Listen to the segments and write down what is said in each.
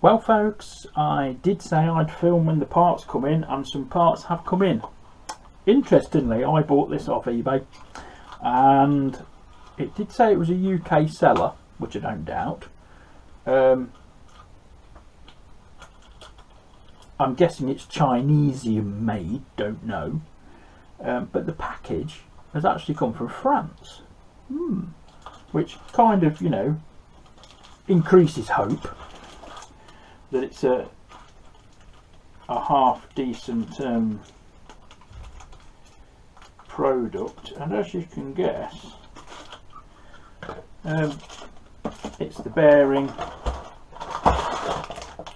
Well folks, I did say I'd film when the parts come in, and some parts have come in. Interestingly, I bought this off eBay and it did say it was a UK seller, which I don't doubt. I'm guessing it's Chinesian made, don't know. But the package has actually come from France, which kind of, you know, increases hope that it's a half decent product. And as you can guess, it's the bearing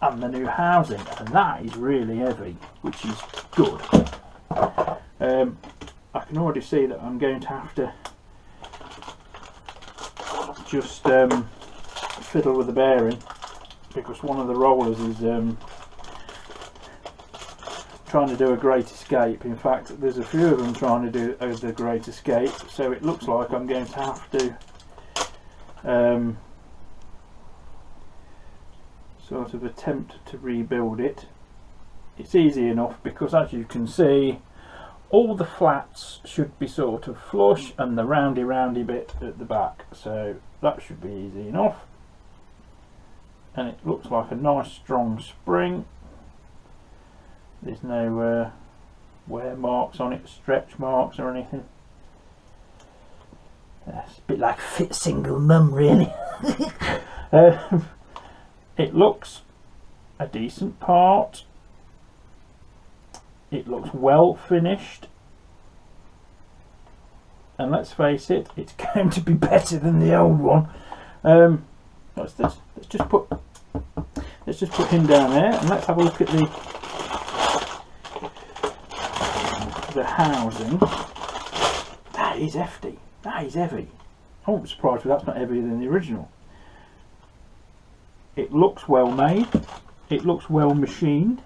and the new housing, and that is really heavy, which is good. I can already see that I'm going to have to just fiddle with the bearing, because one of the rollers is trying to do a great escape. In fact, there's a few of them trying to do the great escape, so it looks like I'm going to have to sort of attempt to rebuild it. It's easy enough because, as you can see, all the flats should be sort of flush and the roundy bit at the back, so that should be easy enough. And it looks like a nice strong spring. There's no wear marks on it, stretch marks or anything. It's a bit like fit single mum, really. It looks a decent part. It looks well finished, and let's face it, it's going to be better than the old one. What's this? Let's just put him down there, and let's have a look at the housing. That is hefty. That is heavy. I won't be surprised if that's not heavier than the original. It looks well made. It looks well machined.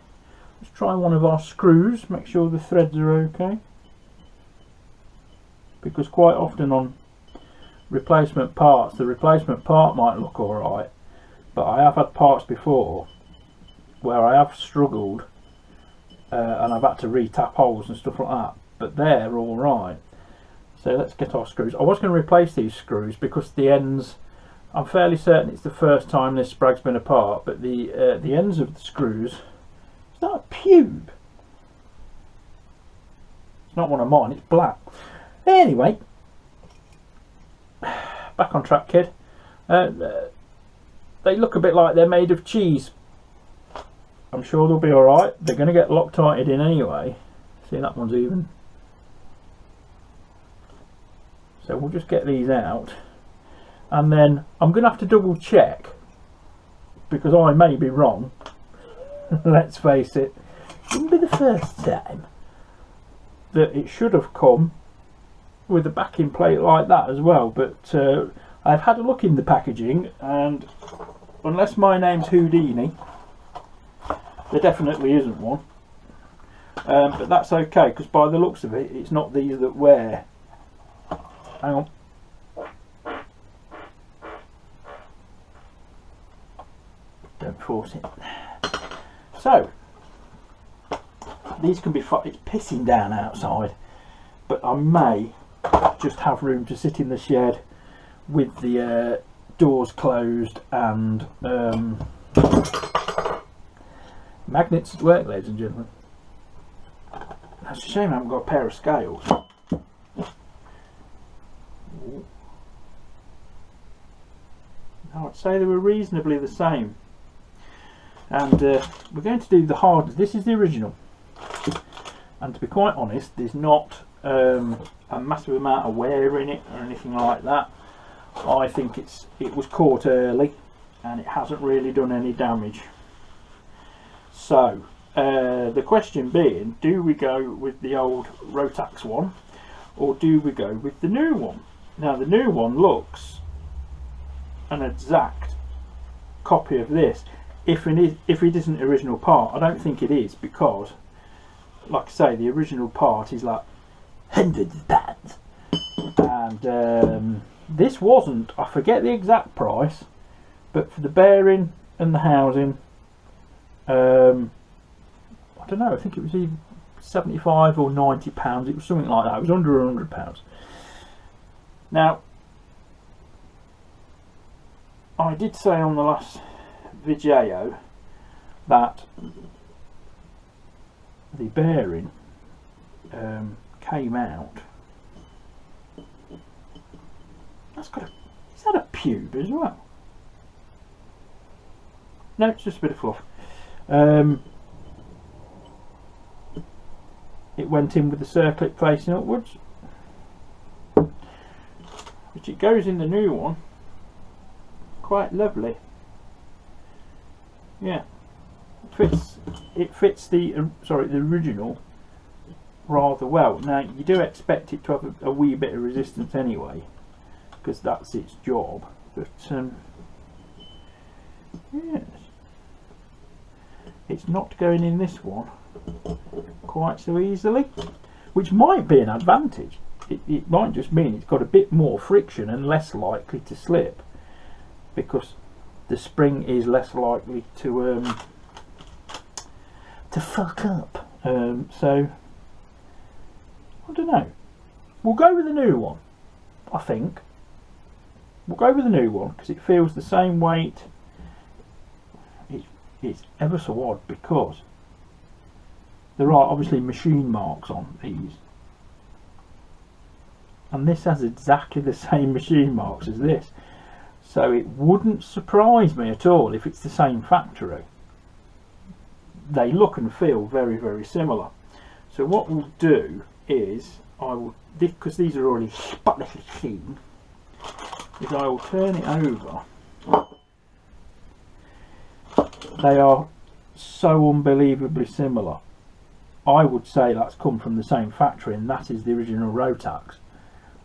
Let's try one of our screws, make sure the threads are okay, because quite often on replacement parts, the replacement part might look alright, but I have had parts before where I have struggled and I've had to re-tap holes and stuff like that, but they're alright. So let's get our screws. I was going to replace these screws because the ends, I'm fairly certain it's the first time this sprag's been apart, but the ends of the screws, it's not a pube. It's not one of mine, it's black. Anyway, back on track, kid. They look a bit like they're made of cheese. I'm sure they'll be alright. They're going to get Loctited in anyway. See, that one's even. So we'll just get these out. And then I'm going to have to double check, because I may be wrong. Let's face it, it wouldn't be the first time, that it should have come with a backing plate like that as well. But I've had a look in the packaging, and unless my name's Houdini, there definitely isn't one. But that's okay, because by the looks of it, it's not these that wear. Hang on. Don't force it. So these can be it's pissing down outside, but I may just have room to sit in the shed with the doors closed and magnets at work, ladies and gentlemen. That's a shame I haven't got a pair of scales. I'd say they were reasonably the same. And we're going to do the hardness. This is the original, and to be quite honest, there's not a massive amount of wear in it or anything like that. I think it was caught early and it hasn't really done any damage. So the question being, do we go with the old Rotax one or do we go with the new one? Now the new one looks an exact copy of this. If it isn't the original part, I don't think it is, because like I say, the original part is like hundreds of pounds, and this wasn't, I forget the exact price, but for the bearing and the housing I don't know, I think it was either 75 or 90 pounds. It was something like that. It was under 100 pounds. Now, I did say on the last video that the bearing came out. That's got a, is that a pube as well? No, it's just a bit of fluff. It went in with the circlip facing upwards, which it goes in the new one quite lovely. Yeah, it fits the the original rather well. Now you do expect it to have a wee bit of resistance anyway, because that's its job, but yes, it's not going in this one quite so easily, which might be an advantage. It might just mean it's got a bit more friction and less likely to slip, because the spring is less likely to fuck up. So I don't know. We'll go with the new one. I think we'll go with the new one because it feels the same weight. It's ever so odd because there are obviously machine marks on these, and this has exactly the same machine marks as this, so it wouldn't surprise me at all if it's the same factory. They look and feel very, very similar. So what we'll do is, I will, because these are already spotlessly clean, is I will turn it over. They are so unbelievably similar. I would say that's come from the same factory, and that is the original Rotax.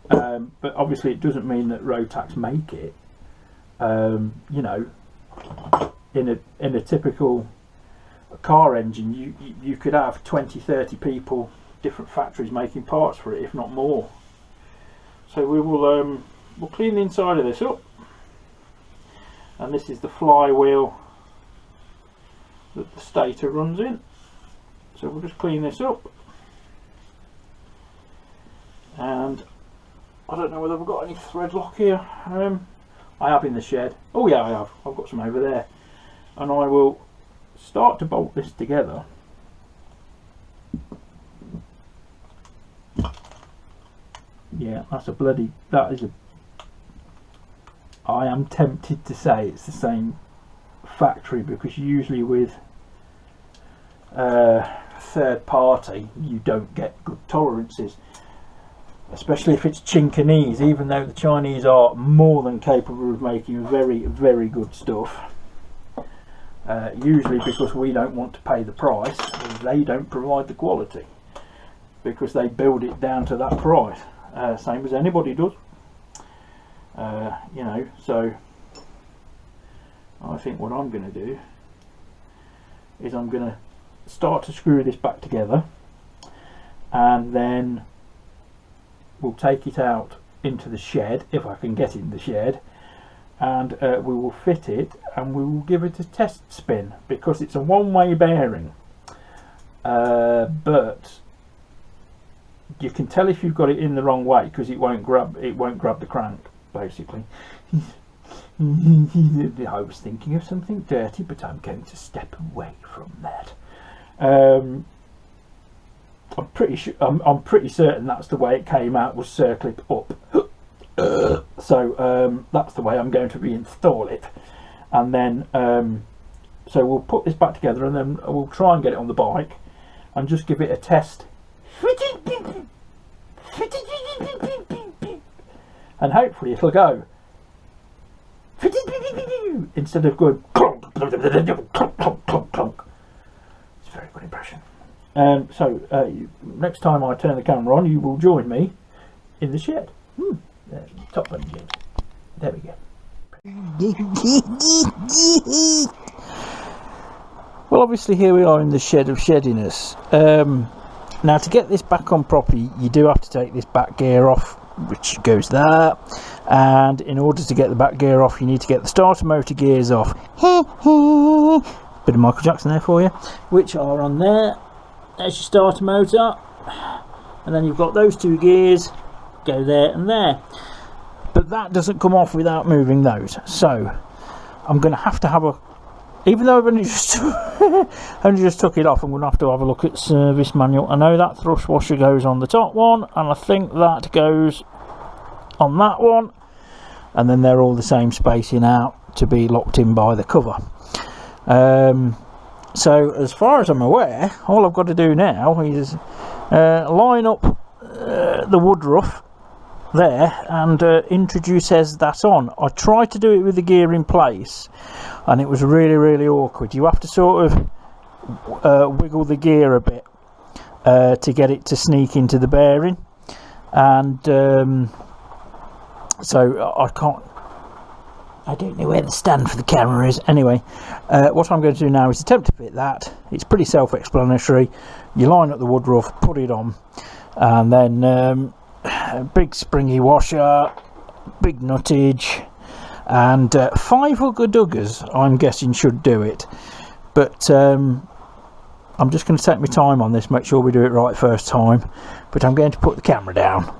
But obviously it doesn't mean that Rotax make it. You know, in a typical car engine, you could have 20-30 people, different factories making parts for it, if not more. So we will we'll clean the inside of this up, and this is the flywheel that the stator runs in. So we'll just clean this up, and I don't know whether I've got any thread lock here. I have in the shed. Oh yeah, I have. I've got some over there, and I will start to bolt this together. Yeah, that's a bloody, that is a, I am tempted to say it's the same factory, because usually with third party you don't get good tolerances, especially if it's Chinese, even though the Chinese are more than capable of making very, very good stuff. Usually because we don't want to pay the price, they don't provide the quality, because they build it down to that price, same as anybody does. You know, so I think what I'm going to do is I'm going to start to screw this back together, and then we'll take it out into the shed, if I can get in the shed, and we will fit it, and we will give it a test spin, because it's a one-way bearing, but you can tell if you've got it in the wrong way, because it won't grab the crank, basically. I was thinking of something dirty, but I'm going to step away from that. I'm pretty sure, I'm pretty certain that's the way it came out, was circlip up. So that's the way I'm going to reinstall it, and then so we'll put this back together, and then we'll try and get it on the bike and just give it a test, and hopefully it'll go instead of going clunk, clunk, clunk. It's a very good impression. So next time I turn the camera on, you will join me in the shed. Top button again. There we go. Well, obviously here we are in the shed of sheddiness. Now, to get this back on properly, you do have to take this back gear off, which goes there, and in order to get the back gear off, you need to get the starter motor gears off. bit of Michael Jackson there for you, which are on there. There's your starter motor, and then you've got those two gears go there and there, but that doesn't come off without moving those. So I'm going to have a, even though I've only just only just took it off, I'm going to have a look at service manual. I know that thrust washer goes on the top one, and I think that goes on that one, and then they're all the same spacing out to be locked in by the cover. So as far as I'm aware, all I've got to do now is line up the woodruff there and introduce that on. I tried to do it with the gear in place, and it was really awkward. You have to sort of wiggle the gear a bit to get it to sneak into the bearing, and so I don't know where the stand for the camera is. Anyway, what I'm going to do now is attempt to fit that. It's pretty self-explanatory. You line up the woodruff, put it on, and then big springy washer, big nuttage, and 5 hugger duggers I'm guessing should do it. But I'm just going to take my time on this, make sure we do it right first time. But I'm going to put the camera down.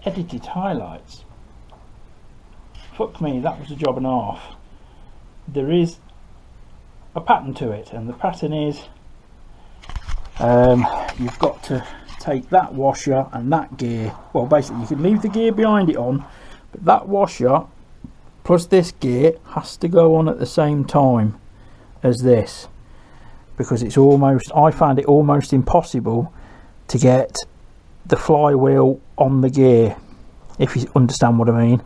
Edited highlights. Fuck me, that was a job and a half. There is a pattern to it, and the pattern is you've got to take that washer and that gear, well basically you can leave the gear behind it on, but that washer plus this gear has to go on at the same time as this. because it's almost, I found it almost impossible to get the flywheel on the gear, if you understand what I mean.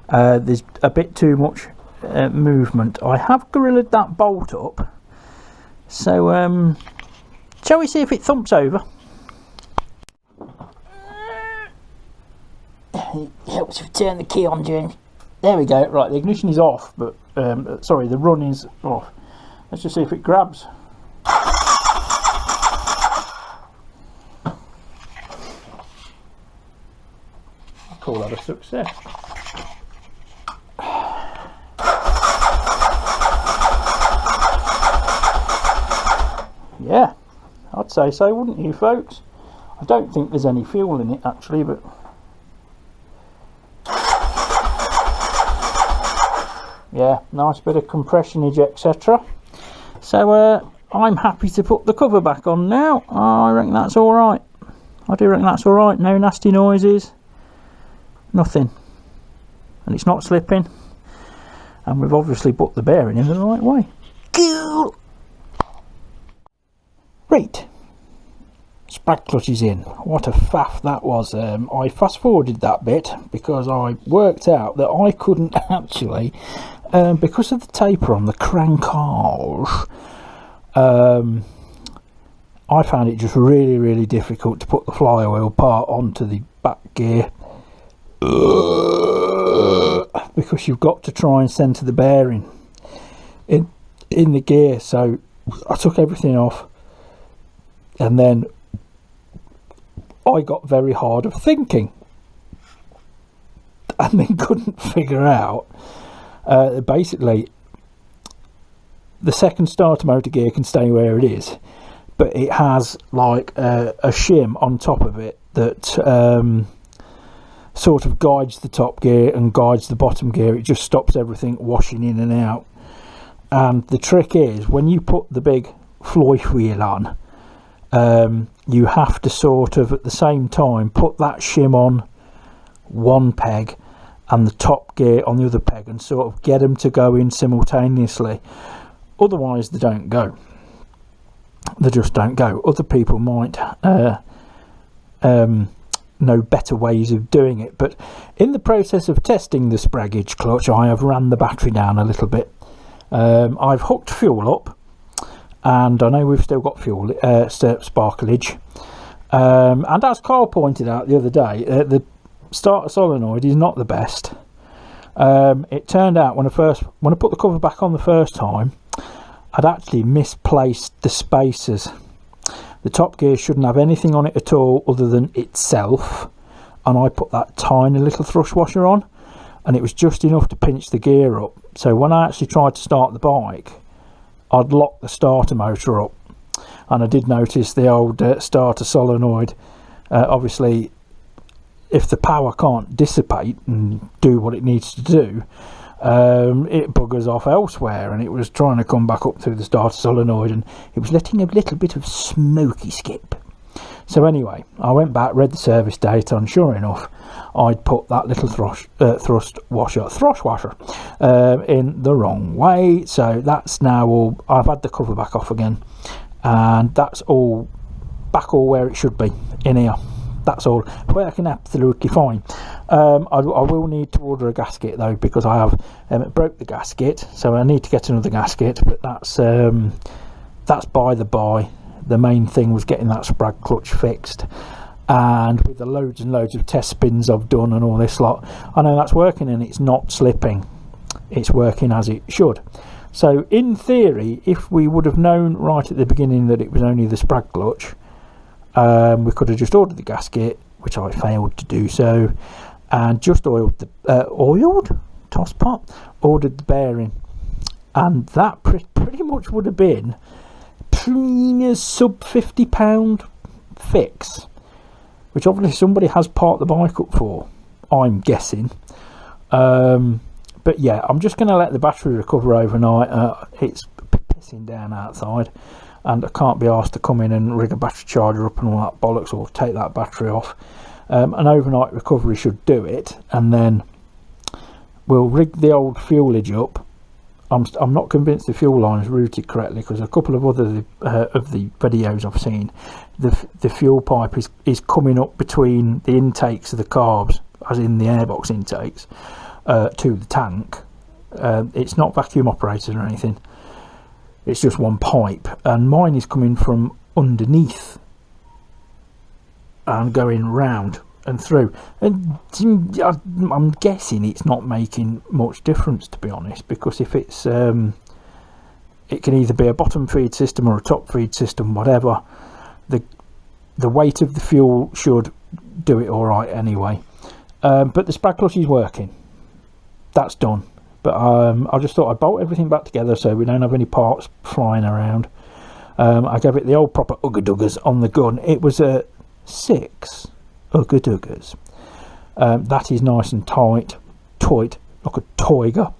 There's a bit too much movement. I have gorillaed that bolt up, so shall we see if it thumps over? It helps if you turn the key on, James. There we go. Right, the ignition is off, but sorry, the run is off. Let's just see if it grabs. I call that a success. Yeah, I'd say so, wouldn't you, folks? I don't think there's any fuel in it actually, but yeah, nice bit of compressionage, etc. So I'm happy to put the cover back on now. I reckon that's all right. I do reckon that's all right. No nasty noises, nothing, and it's not slipping. And we've obviously put the bearing in the right way. Cool. Right, sprag clutch is in. What a faff that was. I fast forwarded that bit because I worked out that I couldn't actually, because of the taper on the crankage, I found it just really difficult to put the flywheel part onto the back gear, because you've got to try and centre the bearing in the gear. So I took everything off, and then I got very hard of thinking, and then couldn't figure out basically the second starter motor gear can stay where it is, but it has like a shim on top of it that sort of guides the top gear and guides the bottom gear. It just stops everything washing in and out. And the trick is, when you put the big flywheel on, you have to sort of at the same time put that shim on one peg and the top gear on the other peg, and sort of get them to go in simultaneously. Otherwise they don't go. They just don't go. Other people might know better ways of doing it, but in the process of testing the spraggage clutch, I have ran the battery down a little bit. I've hooked fuel up, and I know we've still got fuel sparklage, and as Carl pointed out the other day, the starter solenoid is not the best. It turned out when I put the cover back on the first time, I'd actually misplaced the spacers. The top gear shouldn't have anything on it at all other than itself, and I put that tiny little thrush washer on, and it was just enough to pinch the gear up. So when I actually tried to start the bike, I'd locked the starter motor up, and I did notice the old starter solenoid. Obviously, if the power can't dissipate and do what it needs to do, it buggers off elsewhere, and it was trying to come back up through the starter solenoid, and it was letting a little bit of smoky skip. So anyway, I went back, read the service data, and sure enough, I'd put that little thrush washer in the wrong way. So that's now all. I've had the cover back off again, and that's all back all where it should be in here. That's all working absolutely fine. I will need to order a gasket though, because I have broke the gasket, so I need to get another gasket, but that's by the by. The main thing was getting that sprag clutch fixed, and with the loads and loads of test spins I've done and all this lot, I know that's working, and it's not slipping. It's working as it should. So in theory, if we would have known right at the beginning that it was only the sprag clutch, we could have just ordered the gasket, which I failed to do so, and just ordered the bearing, and that pretty much would have been a sub £50 fix, which obviously somebody has parked the bike up for, I'm guessing. But yeah, I'm just going to let the battery recover overnight. It's pissing down outside, and I can't be asked to come in and rig a battery charger up and all that bollocks, or take that battery off. An overnight recovery should do it, and then we'll rig the old fuelage up I'm not convinced the fuel line is routed correctly, because a couple of other of the videos I've seen, the fuel pipe is coming up between the intakes of the carbs, as in the airbox intakes, to the tank. It's not vacuum operated or anything, it's just one pipe, and mine is coming from underneath and going round and through, and I'm guessing it's not making much difference, to be honest, because if it's it can either be a bottom feed system or a top feed system, whatever, the weight of the fuel should do it all right anyway. But the sprag clutch is working, that's done. But I just thought I'd bolt everything back together so we don't have any parts flying around. I gave it the old proper ugga-duggers on the gun. It was a 6 ugga-duggers. That is nice and tight like a toiger.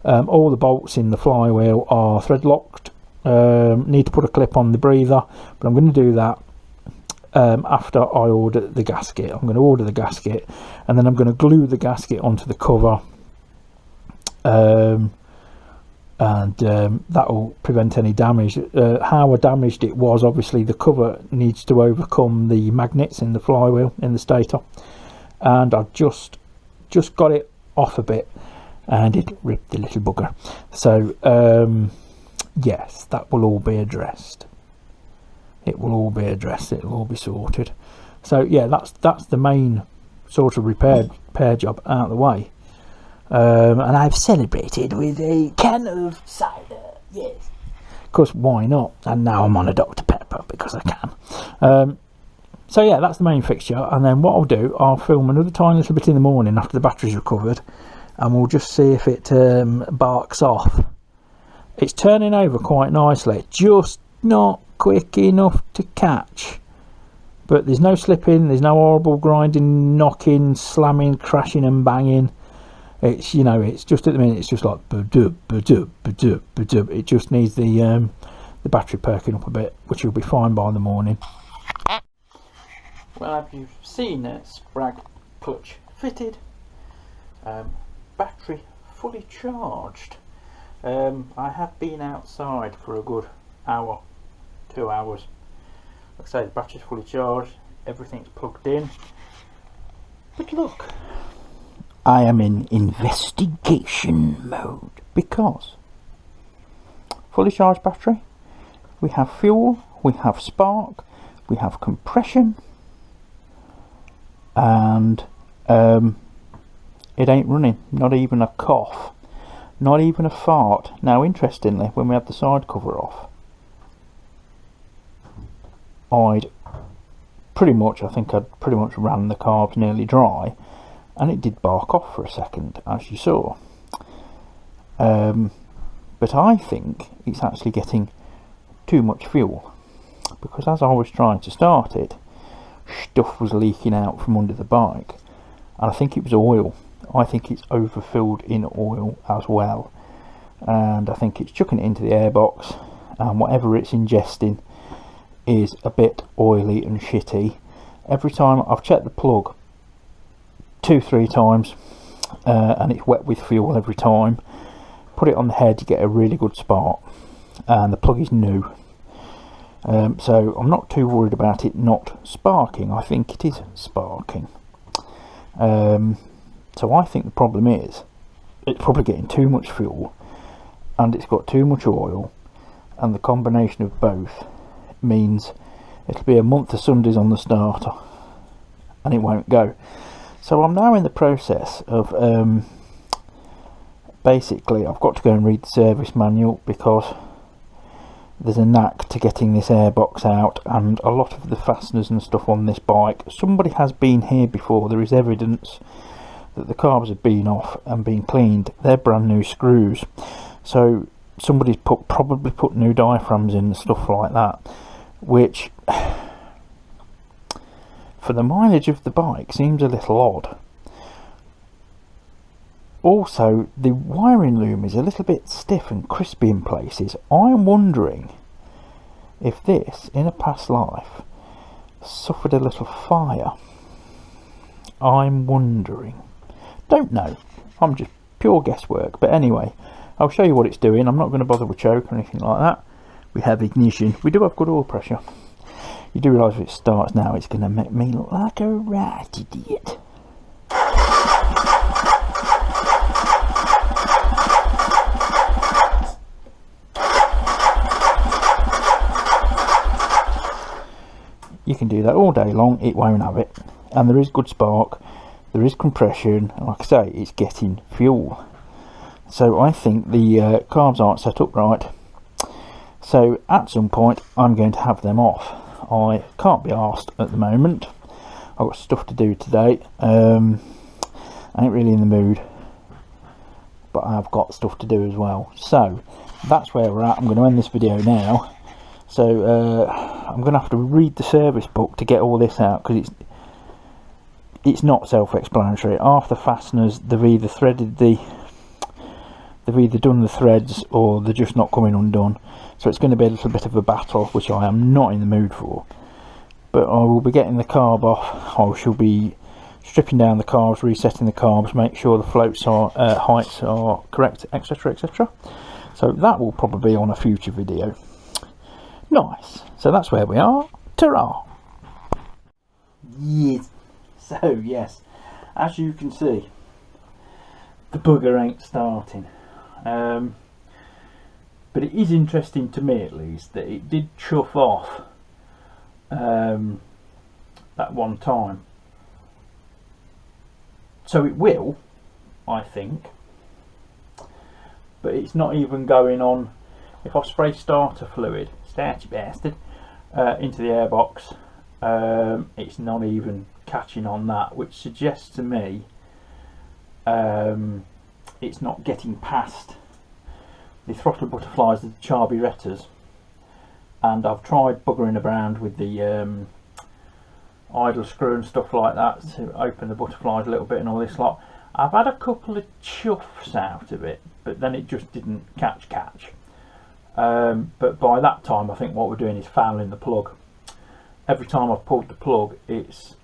All the bolts in the flywheel are thread locked. Need to put a clip on the breather, but I'm going to do that after I order the gasket. I'm going to order the gasket, and then I'm going to glue the gasket onto the cover, and that will prevent any damage. How I damaged it was, obviously the cover needs to overcome the magnets in the flywheel in the stator, and I've just got it off a bit and it ripped the little bugger. So yes, that will all be addressed. It will all be addressed, it will all be sorted. So yeah, that's the main sort of repair job out of the way. And I've celebrated with a can of cider, yes, because why not? And now I'm on a Dr. Pepper because I can. So yeah, that's the main fixture, and then what I'll do, I'll film another tiny little bit in the morning after the battery's recovered, and we'll just see if it barks off. It's turning over quite nicely, just not quick enough to catch, but there's no slipping, there's no horrible grinding, knocking, slamming, crashing and banging. It's, you know, it's just at the minute it's just like ba-dub, ba-dub, ba-dub, ba-dub. It just needs the battery perking up a bit, which will be fine by the morning. Well, as you've seen, sprag clutch fitted, battery fully charged. I have been outside for a good hour, 2 hours. Like I say, the battery's fully charged, everything's plugged in. But look, I am in investigation mode, because fully charged battery, we have fuel, we have spark, we have compression, and it ain't running, not even a cough, not even a fart. Now interestingly, when we had the side cover off, I think I'd pretty much ran the carbs nearly dry, and it did bark off for a second, as you saw. But I think it's actually getting too much fuel, because as I was trying to start it, stuff was leaking out from under the bike, and I think it was oil. I think it's overfilled in oil as well, and I think it's chucking it into the airbox, and whatever it's ingesting is a bit oily and shitty. Every time I've checked the plug 2-3 times, and it's wet with fuel every time. Put it on the head, you get a really good spark, and the plug is new, so I'm not too worried about it not sparking. I think it is sparking. So I think the problem is it's probably getting too much fuel and it's got too much oil, and the combination of both means it'll be a month of Sundays on the starter and it won't go. So I'm now in the process of basically I've got to go and read the service manual, because there's a knack to getting this airbox out, and a lot of the fasteners and stuff on this bike, somebody has been here before. There is evidence that the carbs have been off and been cleaned. They're brand new screws, so somebody's probably put new diaphragms in and stuff like that, which for the mileage of the bike seems a little odd. Also, the wiring loom is a little bit stiff and crispy in places. I'm wondering if this, in a past life, suffered a little fire. I'm wondering. Don't know. I'm just pure guesswork. But anyway, I'll show you what it's doing. I'm not going to bother with choke or anything like that. We have ignition. We do have good oil pressure. You do realise if it starts now, it's going to make me look like a right idiot. You can do that all day long, it won't have it. And there is good spark, there is compression, and like I say, it's getting fuel. So I think the carbs aren't set up right. So at some point I'm going to have them off. I can't be arsed at the moment. I've got stuff to do today. I ain't really in the mood, but I've got stuff to do as well. So that's where we're at. I'm going to end this video now. So I'm going to have to read the service book to get all this out, because it's not self-explanatory. Half the fasteners, they've either done the threads, or they're just not coming undone. So it's going to be a little bit of a battle, which I am not in the mood for. But I will be getting the carb off. I shall be stripping down the carbs, resetting the carbs, make sure the floats are heights are correct, etc, etc. So that will probably be on a future video. Nice. So that's where we are. Ta-ra! Yes. So yes, as you can see, the bugger ain't starting. But it is interesting to me, at least, that it did chuff off that one time. So it will, I think, but it's not even going on. If I spray starter fluid, starchy bastard, into the airbox, it's not even catching on that, which suggests to me it's not getting past the throttle butterflies, the carburetors. And I've tried buggering around with the idle screw and stuff like that to open the butterflies a little bit and all this lot. I've had a couple of chuffs out of it, but then it just didn't catch. But by that time I think what we're doing is fouling the plug. Every time I've pulled the plug, it's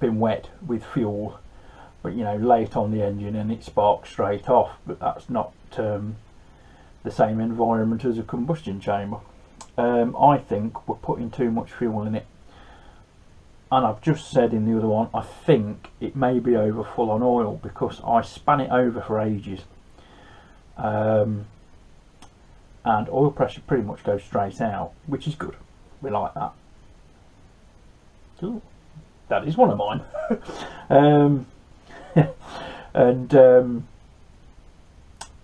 been wet with fuel, but you know, lay it on the engine and it sparks straight off. But that's not the same environment as a combustion chamber. I think we're putting too much fuel in it, and I've just said in the other one, I think it may be over full on oil, because I span it over for ages, and oil pressure pretty much goes straight out, which is good. We like that. Ooh, that is one of mine. And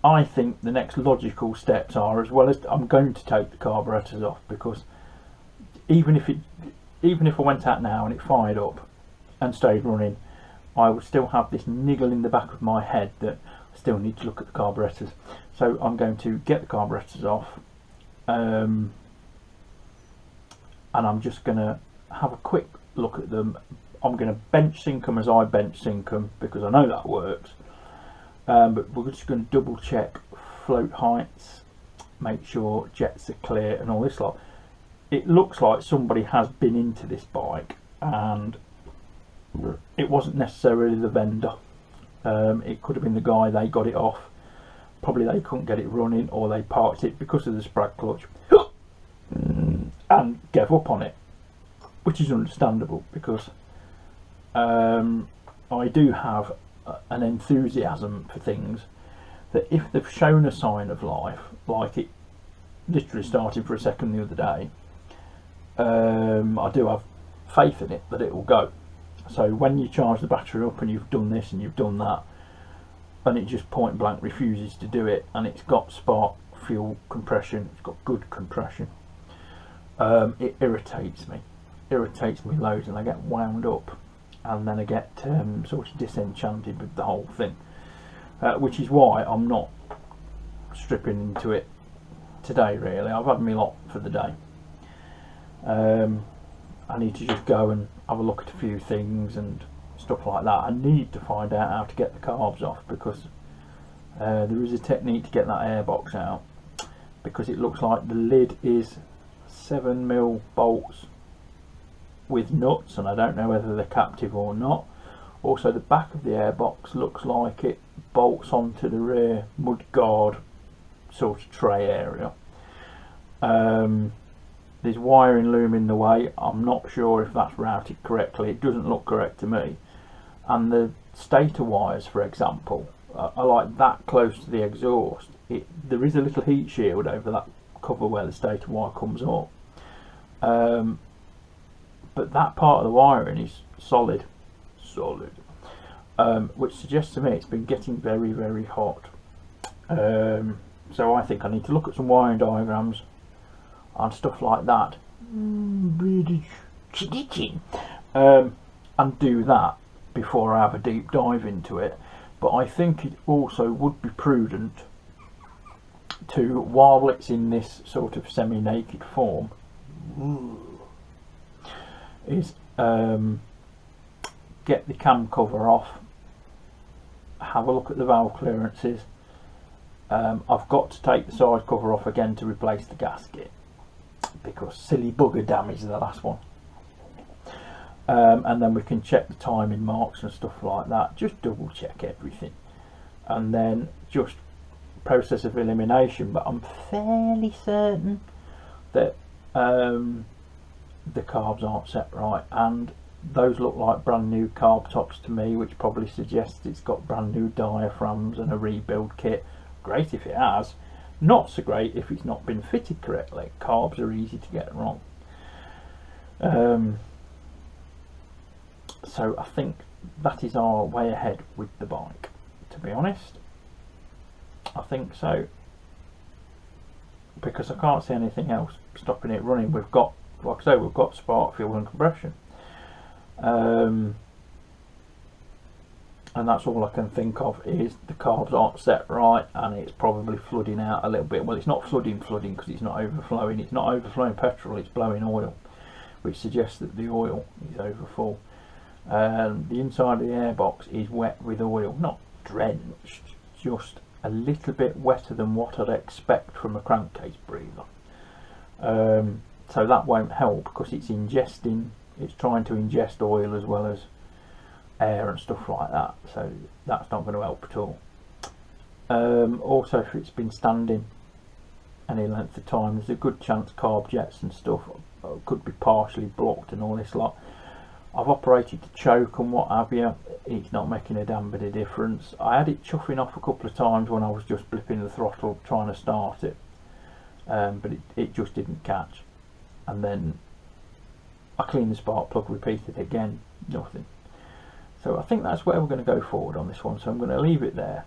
I think the next logical steps are, as well as I'm going to take the carburetors off, because even if I went out now and it fired up and stayed running, I would still have this niggle in the back of my head that I still need to look at the carburetors. So I'm going to get the carburetors off, and I'm just going to have a quick look at them. I'm going to bench sync them as I bench sync them, because I know that works. But we're just going to double check float heights, make sure jets are clear and all this lot. It looks like somebody has been into this bike, and it wasn't necessarily the vendor. It could have been the guy, they got it off. Probably they couldn't get it running, or they parked it because of the sprag clutch and gave up on it, which is understandable, because I do have an enthusiasm for things that if they've shown a sign of life, like it literally started for a second the other day, I do have faith in it that it will go. So when you charge the battery up and you've done this and you've done that, and it just point blank refuses to do it, and it's got spark fuel compression, it's got good compression, it irritates me loads, and I get wound up, and then I get sort of disenchanted with the whole thing, which is why I'm not stripping into it today. Really, I've had my lot for the day. I need to just go and have a look at a few things and stuff like that. I need to find out how to get the carbs off, because there is a technique to get that airbox out, because it looks like the lid is 7mm bolts with nuts, and I don't know whether they're captive or not. Also, the back of the airbox looks like it bolts onto the rear mud guard sort of tray area. There's wiring looming the way. I'm not sure if that's routed correctly. It doesn't look correct to me. And the stator wires, for example, are like that close to the exhaust. There is a little heat shield over that cover where the stator wire comes up. But that part of the wiring is solid, which suggests to me it's been getting very, very hot. So I think I need to look at some wiring diagrams and stuff like that, and do that before I have a deep dive into it. But I think it also would be prudent to, while it's in this sort of semi-naked form, is get the cam cover off, have a look at the valve clearances. I've got to take the side cover off again to replace the gasket, because silly bugger damaged the last one. And then we can check the timing marks and stuff like that, just double check everything, and then just process of elimination. But I'm fairly certain that the carbs aren't set right, and those look like brand new carb tops to me, which probably suggests it's got brand new diaphragms and a rebuild kit. Great if it has, not so great if it's not been fitted correctly. Carbs are easy to get wrong. So I think that is our way ahead with the bike, to be honest. I think so, because I can't see anything else stopping it running. We've got, like I say, we've got spark, fuel and compression, and that's all I can think of is the carbs aren't set right, and it's probably flooding out a little bit. Well, it's not flooding because it's not overflowing. It's not overflowing petrol, it's blowing oil, which suggests that the oil is over full. The inside of the airbox is wet with oil, not drenched, just a little bit wetter than what I'd expect from a crankcase breather. So that won't help, because it's trying to ingest oil as well as air and stuff like that, so that's not going to help at all. Also, if it's been standing any length of time, there's a good chance carb jets and stuff could be partially blocked and all this lot. I've operated the choke and what have you, it's not making a damn bit of difference. I had it chuffing off a couple of times when I was just blipping the throttle trying to start it, but it just didn't catch. And then I cleaned the spark plug, repeated again, nothing. So I think that's where we're going to go forward on this one, so I'm going to leave it there,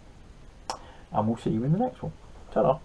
and we'll see you in the next one. Ta-da!